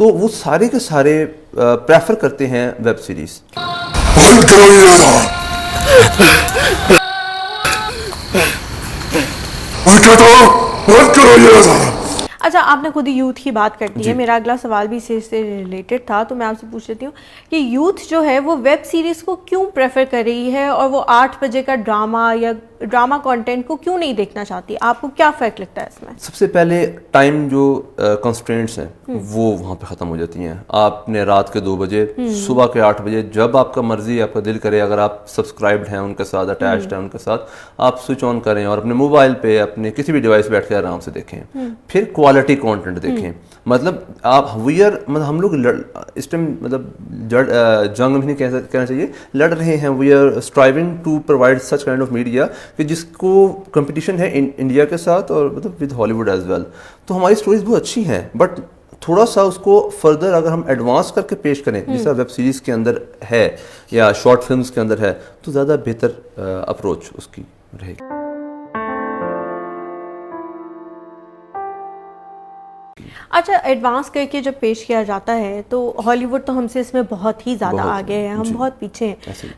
تو وہ سارے کے سارے پریفر کرتے ہیں ویب سیریز. اچھا آپ نے خود ہی یوتھ کی بات کر دی ہے, میرا اگلا سوال بھی اس سے ریلیٹڈ تھا, تو میں آپ سے پوچھ لیتی ہوں کہ یوتھ جو ہے وہ ویب سیریز کو کیوں پریفر کر رہی ہے اور وہ 8 بجے کا ڈرامہ یا ڈرامہ کانٹینٹ کو کیوں نہیں دیکھنا چاہتی؟ آپ کو کیا فرق لگتا ہے اس میں؟ سب سے پہلے ٹائم جو کنسٹرینٹس ہیں وہ وہاں پہ ختم ہو جاتی ہیں. آپ نے رات کے 2 بجے, صبح کے 8 بجے, جب آپ کا مرضی, آپ کا دل کرے, اگر آپ سبسکرائبڈ ہیں ان کے ساتھ, اٹیچڈ ہیں ان کے ساتھ, آپ سوئچ آن کریں اور اپنے موبائل پہ اپنے کسی بھی ڈیوائس بیٹھ کے آرام سے دیکھیں. پھر کوالٹی کانٹینٹ دیکھیں. مطلب آپ مطلب ہم لوگ اس ٹائم مطلب جنگ میں نہیں کہنا چاہیے, لڑ رہے ہیں. We are striving to provide such kind of media کہ جس کو کمپٹیشن ہے انڈیا کے ساتھ اور مطلب ود ہالی ووڈ ایز ویل. تو ہماری اسٹوریز بہت اچھی ہیں, بٹ تھوڑا سا اس کو فردر اگر ہم ایڈوانس کر کے پیش کریں, جس طرح ویب سیریز کے اندر ہے یا شارٹ فلمز کے اندر ہے, تو زیادہ بہتر اپروچ اس کی رہے گی. اچھا ایڈوانس کر کے جب پیش کیا جاتا ہے تو ہالی ووڈ تو ہم سے اس میں بہت ہی زیادہ آگے ہیں, ہم بہت پیچھے ہیں.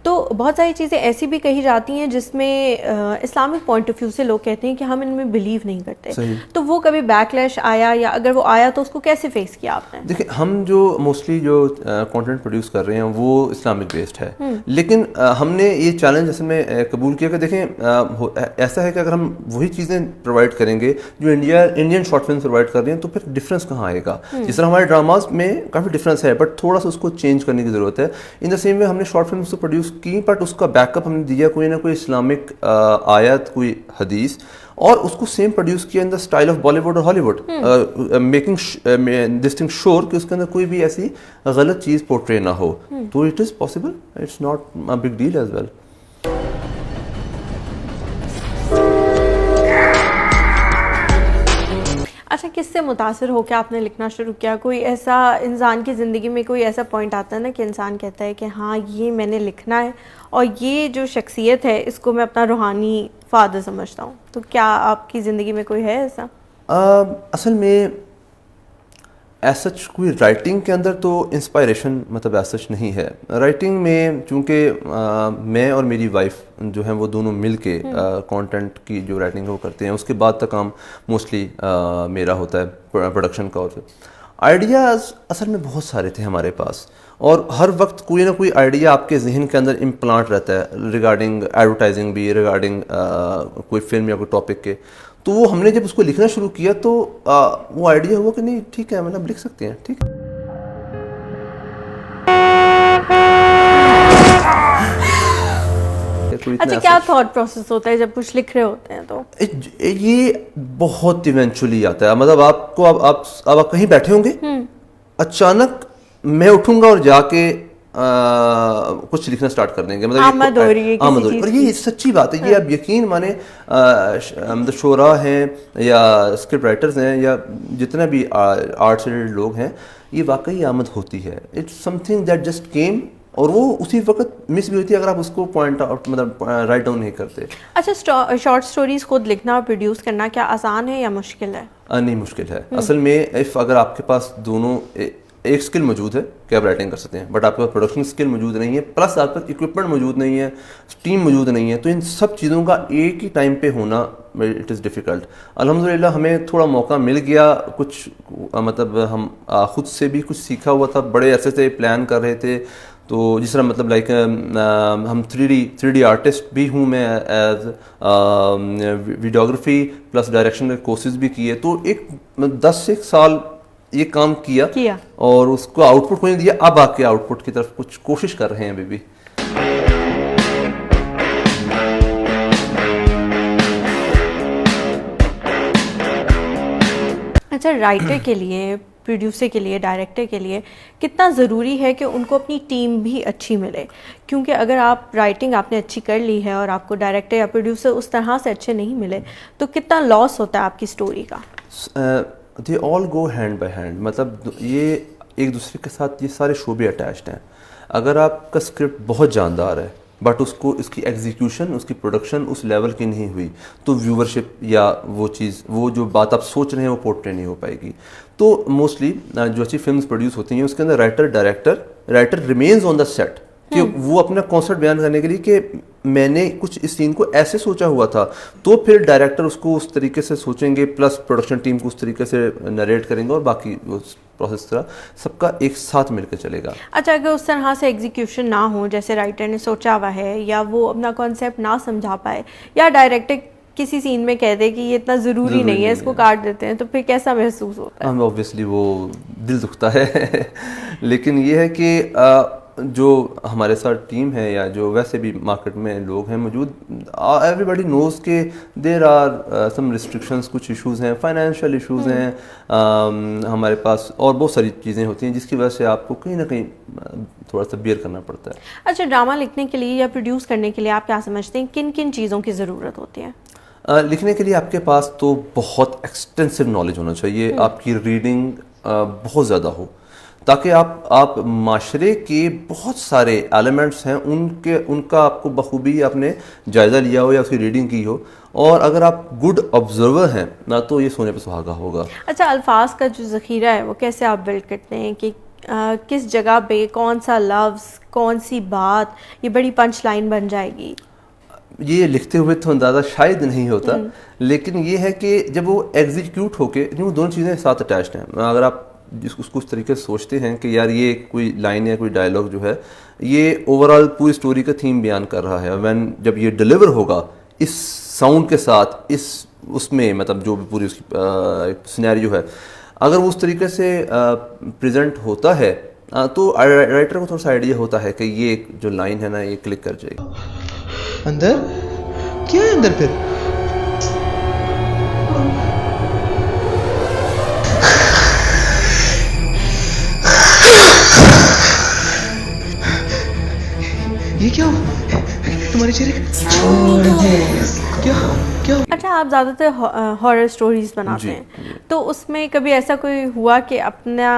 تو بہت ساری چیزیں ایسی بھی کہی جاتی ہیں جس میں اسلامک پوائنٹ آف ویو سے لوگ کہتے ہیں کہ ہم ان میں بلیو نہیں کرتے. تو وہ کبھی بیک لیش آیا, یا اگر وہ آیا تو اس کو کیسے فیس کیا آپ نے؟ دیکھیں ہم جو موسٹلی جو کانٹینٹ پروڈیوس کر رہے ہیں وہ اسلامک بیسڈ ہے, لیکن ہم نے یہ چیلنج اصل میں قبول کیا کہ دیکھیں ایسا ہے کہ اگر ہم وہی چیزیں پرووائڈ کریں گے جو انڈین شارٹ فلم پرووائڈ کر رہے ہیں, تو پھر ڈفرینس کہاں آئے گا؟ جس طرح ہمارے ڈراماز میں کافی ڈفرینس ہے, بٹ تھوڑا سا اس کو چینج کرنے کی ضرورت ہے. ان دا سیم وے ہم نے شارٹ فلمس تو پروڈیوس کی, بٹ اس کا بیک اپ ہم نے دیا کوئی نہ کوئی اسلامک آیت, کوئی حدیث, اور اس کو سیم پروڈیوس کیا in the style of Bollywood اور ہالی ووڈ, میکنگ دس تھنگ شور کہ اس کے اندر کوئی بھی ایسی غلط چیز پورٹرے نہ ہو. تو it is possible, it's not a big deal as well. اچھا کس سے متاثر ہو کے آپ نے لکھنا شروع کیا؟ کوئی ایسا انسان کی زندگی میں کوئی ایسا پوائنٹ آتا ہے نا کہ انسان کہتا ہے کہ ہاں یہ میں نے لکھنا ہے اور یہ جو شخصیت ہے اس کو میں اپنا روحانی فادر سمجھتا ہوں. تو کیا آپ کی زندگی میں کوئی ہے ایسا؟ اصل میں ایز سچ کوئی رائٹنگ کے اندر تو انسپائریشن مطلب ایز سچ نہیں ہے. رائٹنگ میں چونکہ میں اور میری وائف جو ہیں وہ دونوں مل کے کانٹینٹ کی جو رائٹنگ ہے وہ کرتے ہیں, اس کے بعد تک کام موسٹلی میرا ہوتا ہے پروڈکشن کا. اور آئیڈیاز اصل میں بہت سارے تھے ہمارے پاس, اور ہر وقت کوئی نہ کوئی آئیڈیا آپ کے ذہن کے اندر امپلانٹ رہتا ہے ریگارڈنگ ایڈورٹائزنگ بھی, ریگارڈنگ کوئی فلم یا کوئی ٹاپک کے. تو وہ ہم نے جب اس کو لکھنا شروع کیا تو وہ آئیڈیا ہوا کہ نہیں ٹھیک ہے مطلب لکھ سکتے ہیں. ٹھیک ہے, اچھا کیا تھاٹ پروسیس ہوتا ہے جب کچھ لکھ رہے ہوتے ہیں؟ تو یہ بہت ایونچولی آتا ہے. مطلب آپ کو اب آپ کہیں بیٹھے ہوں گے, اچانک میں اٹھوں گا اور جا کے کچھ لکھنا سٹارٹ کر دیں گے. مطلب آمد ہو رہی ہے, اور یہ سچی بات ہے. یہ آپ یقین مانے شعراء ہیں یا اسکرپٹ رائٹرز ہیں یا جتنے بھی آرٹ سے ریلیٹڈ لوگ ہیں, یہ واقعی آمد ہوتی ہے. It's something that just came, اور وہ اسی وقت مس بھی ہوتی ہے اگر آپ اس کو پوائنٹ آؤٹ مطلب رائٹ ڈاؤن نہیں کرتے. اچھا شارٹ سٹوریز خود لکھنا اور پروڈیوس کرنا کیا آسان ہے یا مشکل ہے؟ نہیں مشکل ہے. اصل میں اگر آپ کے پاس دونوں ایک اسکل موجود ہے کہ آپ رائٹنگ کر سکتے ہیں, بٹ آپ کے پاس پروڈکشن اسکل موجود نہیں ہے, پلس آپ کے پاس اکوپمنٹ موجود نہیں ہے, ٹیم موجود نہیں ہے, تو ان سب چیزوں کا ایک ہی ٹائم پہ ہونا اٹ از ڈیفیکلٹ. الحمدللہ ہمیں تھوڑا موقع مل گیا, کچھ مطلب ہم خود سے بھی کچھ سیکھا ہوا تھا, بڑے عرصے سے پلان کر رہے تھے. تو جس طرح مطلب لائک ہم 3D آرٹسٹ بھی ہوں میں, ایز ویڈیوگرافی پلس ڈائریکشن کے کورسز بھی کیے. تو ایک 10 سال یہ کام کیا اور اس کو آؤٹ پٹ کو نہیں دیا. اب آ کے آؤٹ پٹ کی طرف کچھ کوشش کر رہے ہیں ابھی بھی. اچھا رائٹر کے لیے, پروڈیوسر کے لیے, ڈائریکٹر کے لیے کتنا ضروری ہے کہ ان کو اپنی ٹیم بھی اچھی ملے؟ کیونکہ اگر آپ رائٹنگ آپ نے اچھی کر لی ہے اور آپ کو ڈائریکٹر یا پروڈیوسر اس طرح سے اچھے نہیں ملے تو کتنا لاس ہوتا ہے آپ کی اسٹوری کا؟ دے آل گو ہینڈ بائی ہینڈ. مطلب یہ ایک دوسرے کے ساتھ یہ سارے شعبے اٹیچڈ ہیں. اگر آپ کا اسکرپٹ بہت جاندار ہے بٹ اس کو اس کی ایگزیکیوشن اس کی پروڈکشن اس لیول کی نہیں ہوئی تو ویورشپ یا وہ چیز وہ جو بات آپ سوچ رہے ہیں وہ پورٹری نہیں ہو پائے گی. تو موسٹلی جو اچھی فلمس پروڈیوس ہوتی ہیں اس کے اندر writer remains on the set کہ وہ اپنا کانسیپٹ بیان کرنے کے لیے کہ میں نے کچھ اس سین کو ایسے سوچا ہوا تھا, تو پھر ڈائریکٹر اس کو اس طریقے سے سوچیں گے, پلس پروڈکشن ٹیم کو اس طریقے سے نریٹ کریں گے, اور باقی پروسیس طرح سب کا ایک ساتھ مل کے چلے گا. اچھا, اگر اس طرح سے ایگزیکیوشن نہ ہو جیسے رائٹر نے سوچا ہوا ہے, یا وہ اپنا کانسیپٹ نہ سمجھا پائے, یا ڈائریکٹر کسی سین میں کہہ دے کہ یہ اتنا ضروری نہیں ہے, اس کو کاٹ دیتے ہیں, تو پھر کیسا محسوس ہوتا ہے؟ اوبویسلی وہ دل دکھتا ہے. لیکن یہ ہے کہ جو ہمارے ساتھ ٹیم ہے یا جو ویسے بھی مارکیٹ میں لوگ ہیں موجود, ایوری باڈی نوز کہ دیر آر سم ریسٹرکشنس, کچھ ایشوز ہیں, فائنینشیل ایشوز ہیں ہمارے پاس, اور بہت ساری چیزیں ہوتی ہیں جس کی وجہ سے آپ کو کہیں نہ کہیں تھوڑا سا بیئر کرنا پڑتا ہے. اچھا, ڈرامہ لکھنے کے لیے یا پروڈیوس کرنے کے لیے آپ کیا سمجھتے ہیں کن کن چیزوں کی ضرورت ہوتی ہے؟ لکھنے کے لیے آپ کے پاس تو بہت ایکسٹینسو نالج ہونا چاہیے, آپ کی ریڈنگ بہت زیادہ ہو, تاکہ آپ معاشرے کے بہت سارے ایلیمنٹس ہیں ان کا آپ کو بخوبی آپ نے جائزہ لیا ہو یا اس کی ریڈنگ کی ہو, اور اگر آپ گڈ آبزرور ہیں نہ تو یہ سونے پہ سہاگا ہوگا. اچھا, الفاظ کا جو ذخیرہ ہے وہ کیسے آپ بلڈ کرتے ہیں کہ کس جگہ پہ کون سا لفظ, کون سی بات یہ بڑی پنچ لائن بن جائے گی؟ یہ لکھتے ہوئے تو اندازہ شاید نہیں ہوتا, لیکن یہ ہے کہ جب وہ ایگزیکیوٹ ہو کے, وہ دونوں چیزیں ساتھ اٹیچڈ ہیں. اگر آپ اس کو اس طریقے سے سوچتے ہیں کہ یار یہ کوئی لائن یا کوئی ڈائلاگ جو ہے یہ اوور آل پوری اسٹوری کا تھیم بیان کر رہا ہے, وین جب یہ ڈلیور ہوگا اس ساؤنڈ کے ساتھ اس میں مطلب جو بھی پوری اس کی سینیریو ہے, اگر وہ اس طریقے سے پریزنٹ ہوتا ہے تو رائٹر کو تھوڑا سا آئیڈیا ہوتا ہے کہ یہ جو لائن ہے نا یہ کلک کر جائے گی. اندر کیا ہے اندر پھر؟ یہ کیا تمہارے چہرے کیا؟ اچھا, آپ زیادہ تر ہارر سٹوریز بناتے ہیں, تو اس میں کبھی ایسا کوئی ہوا کہ اپنا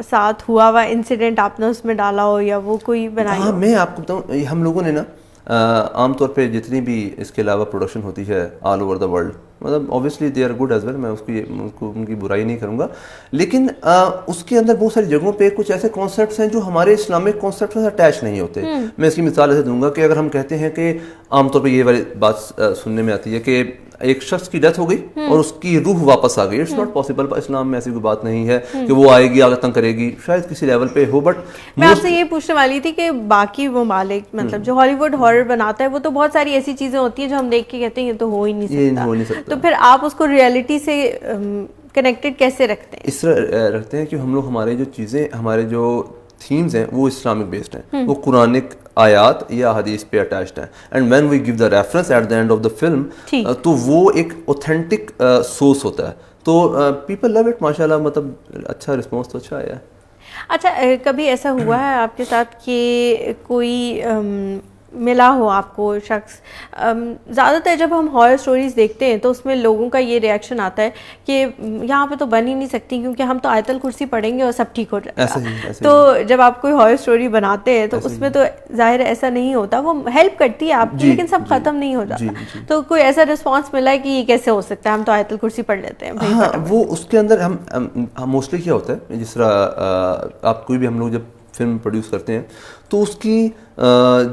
ساتھ ہوا انسیڈنٹ آپ نے اس میں ڈالا ہو یا وہ کوئی بنائی ہو؟ ہاں, میں آپ کو بتاؤں, ہم لوگوں نے نا عام طور پہ جتنی بھی اس کے علاوہ پروڈکشن ہوتی ہے آل اوور دا ورلڈ, مطلب obviously they are good as well, میں ان کی برائی نہیں کروں گا, لیکن اس کے اندر بہت ساری جگہوں پہ کچھ ایسے کانسیپٹس ہیں جو ہمارے اسلامک کانسیپٹ سے اٹیچ نہیں ہوتے. میں اس کی مثال ایسے دوں گا کہ اگر ہم کہتے ہیں کہ عام طور پہ یہ والی بات سننے میں آتی ہے کہ ایک شخص کی ڈیتھ ہو گئی اور اس کی روح واپس آ گئی, اٹس ناٹ پاسبل. اسلام میں ایسی کوئی بات نہیں ہے کہ وہ آئے گی آگے تنگ کرے گی, شاید کسی لیول پہ ہو, بٹ میں آپ سے یہ پوچھنے والی تھی کہ باقی ممالک مطلب جو ہالی ووڈ ہارر بناتا ہے وہ تو بہت ساری ایسی چیزیں ہوتی ہیں جو ہم دیکھ کے کہتے ہیں یہ تو ہو ہی نہیں سکتا, تو پھر آپ اس کو ریئلٹی سے کنیکٹڈ کیسے رکھتے ہیں؟ اس طرح رکھتے ہیں کہ ہم لوگ ہمارے جو چیزیں ہمارے جو تھیمز ہیں وہ اسلامک بیسڈ ہیں, وہ قرآنک آیات یا حدیث پہ اٹیچڈ ہیں, and when we give the reference at the end of the film تو وہ ایک اوتھینٹک سورس ہوتا ہے, تو پیپل لو اٹ ماشاء اللہ, مطلب اچھا رسپانس تو اچھا آیا ہے. اچھا, کبھی ایسا ہوا ہے آپ کے ساتھ کہ کوئی ملا ہو آپ کو شخص, زیادہ تر جب ہم ہارر سٹوریز دیکھتے ہیں تو اس میں لوگوں کا یہ ریئیکشن آتا ہے کہ یہاں پہ تو بن ہی نہیں سکتی کیونکہ ہم تو آیت الکرسی پڑھیں گے اور سب ٹھیک ہو جائے گا. تو جب آپ کوئی ہارر سٹوری بناتے ہیں تو اس میں تو ظاہر ایسا نہیں ہوتا, وہ ہیلپ کرتی ہے آپ کی لیکن سب ختم نہیں ہو جاتا. تو کوئی ایسا رسپانس ملا ہے کہ یہ کیسے ہو سکتا ہے, ہم تو آیت الکرسی پڑھ لیتے ہیں؟ ہاں, وہ اس کے اندر ہم موسٹلی کیا ہوتا ہے, جس طرح آپ کوئی بھی ہم لوگ جب فلم پروڈیوس کرتے ہیں تو اس کی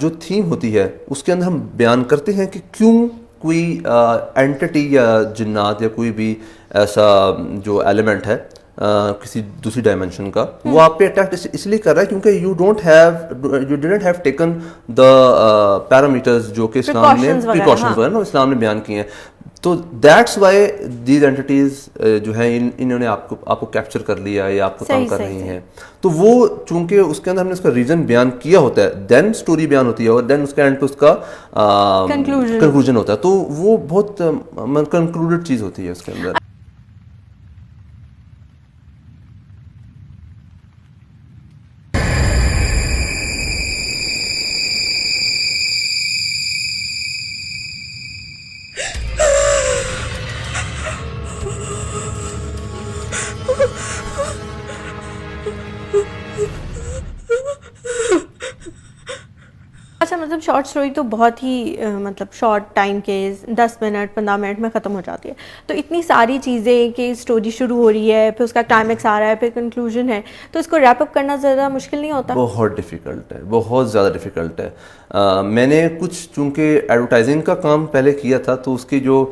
جو تھیم ہوتی ہے اس کے اندر ہم بیان کرتے ہیں کہ کیوں کوئی اینٹی یا جنات یا کوئی بھی ایسا جو ایلیمنٹ ہے کسی دوسری ڈائمینشن کا وہ آپ پہ اٹیک اس لیے کر رہا ہے کیونکہ you didn't have taken the parameters جو کہ اسلام نے پریکاشنز وغیرہ اسلام نے بیان کیے ہیں. تو دیٹس وائی دیز اینٹیز جو ہیں انہوں نے آپ کو کیپچر کر لیا یا آپ کو تنگ کر رہی ہیں. تو وہ چونکہ اس کے اندر ہم نے اس کا ریزن بیان کیا ہوتا ہے, دین اسٹوری بیان ہوتی ہے اور دین اس کے اینڈ پہ اس کا کنکلوژن ہوتا ہے, تو وہ بہت کنکلوڈیڈ چیز ہوتی ہے اس کے اندر. شارٹ اسٹوری تو بہت ہی مطلب شارٹ ٹائم کے 10 منٹ 15 منٹ میں ختم ہو جاتی ہے. تو اتنی ساری چیزیں کہ اسٹوری شروع ہو رہی ہے, پھر اس کا کلائمیکس آ رہا ہے, پھر کنکلوژن ہے, تو اس کو ریپ اپ کرنا زیادہ مشکل نہیں ہوتا؟ بہت ڈیفیکلٹ ہے, بہت زیادہ ڈیفیکلٹ ہے. میں نے کچھ چونکہ ایڈورٹائزنگ کا کام پہلے کیا تھا, تو اس کی جو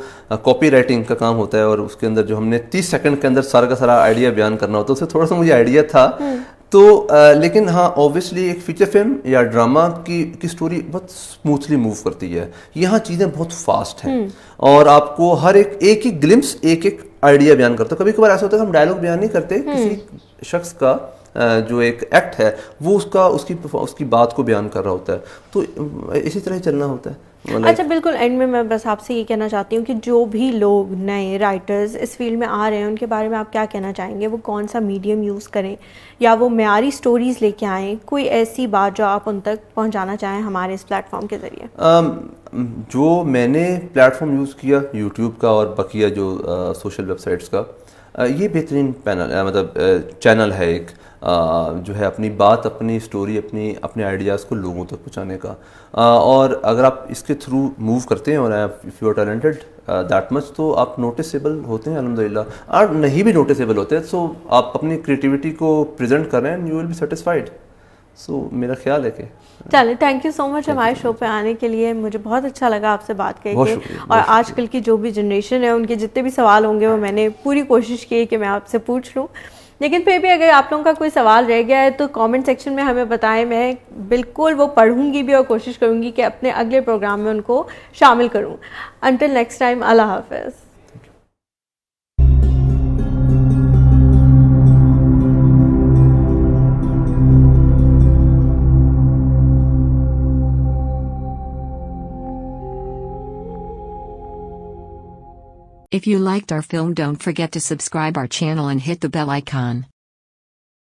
کاپی رائٹنگ کا کام ہوتا ہے اور اس کے اندر جو ہم نے 30 سیکنڈ کے اندر سارا کا سارا آئیڈیا بیان کرنا ہوتا ہے, اس سے تھوڑا سا مجھے آئیڈیا تھا. تو لیکن ہاں اوبویسلی ایک فیچر فلم یا ڈرامہ کی اسٹوری بہت اسموتھلی موو کرتی ہے. یہاں چیزیں بہت فاسٹ ہیں اور آپ کو ہر ایک ایک گلمس ایک آئیڈیا بیان کرتا ہے. کبھی کبھار ایسا ہوتا ہے کہ ہم ڈائلاگ بیان نہیں کرتے, کسی شخص کا جو ایک ایکٹ ہے وہ اس کی بات کو بیان کر رہا ہوتا ہے, تو اسی طرح ہی چلنا ہوتا ہے. اچھا بالکل اینڈ میں بس آپ سے یہ کہنا چاہتی ہوں کہ جو بھی لوگ نئے رائٹرز اس فیلڈ میں آ رہے ہیں ان کے بارے میں آپ کیا کہنا چاہیں گے؟ وہ کون سا میڈیم یوز کریں یا وہ معیاری سٹوریز لے کے آئیں؟ کوئی ایسی بات جو آپ ان تک پہنچانا چاہیں ہمارے اس پلیٹ فارم کے ذریعے. جو میں نے پلیٹ فارم یوز کیا یوٹیوب کا اور بقیہ جو سوشل ویب سائٹس کا, یہ بہترین مطلب چینل ہے ایک جو ہے اپنی بات, اپنی اسٹوری, اپنے آئیڈیاز کو لوگوں تک پہنچانے کا. اور اگر آپ اس کے تھرو موو کرتے ہیں اور if you are talented that much, تو آپ نوٹسیبل ہوتے ہیں الحمدللہ. اور نہیں بھی نوٹسیبل ہوتے ہیں سو آپ اپنی کریٹیوٹی کو پریزنٹ کر رہے ہیں, یو ول بی سیٹسفائڈ. سو میرا خیال ہے کہ چلیں تھینک یو سو مچ ہمارے شو پہ آنے کے لیے. مجھے بہت اچھا لگا آپ سے بات کر کے, اور آج کل کی جو بھی جنریشن ہے ان کے جتنے بھی سوال ہوں گے وہ میں نے پوری کوشش کی کہ میں آپ سے پوچھ لوں. لیکن پھر بھی اگر آپ لوگوں کا کوئی سوال رہ گیا ہے تو کامنٹ سیکشن میں ہمیں بتائیں, میں بالکل وہ پڑھوں گی بھی اور کوشش کروں گی کہ اپنے اگلے پروگرام میں ان کو شامل کروں. انٹل نیکسٹ ٹائم, اللہ حافظ. If you liked our film, don't forget to subscribe our channel and hit the bell icon.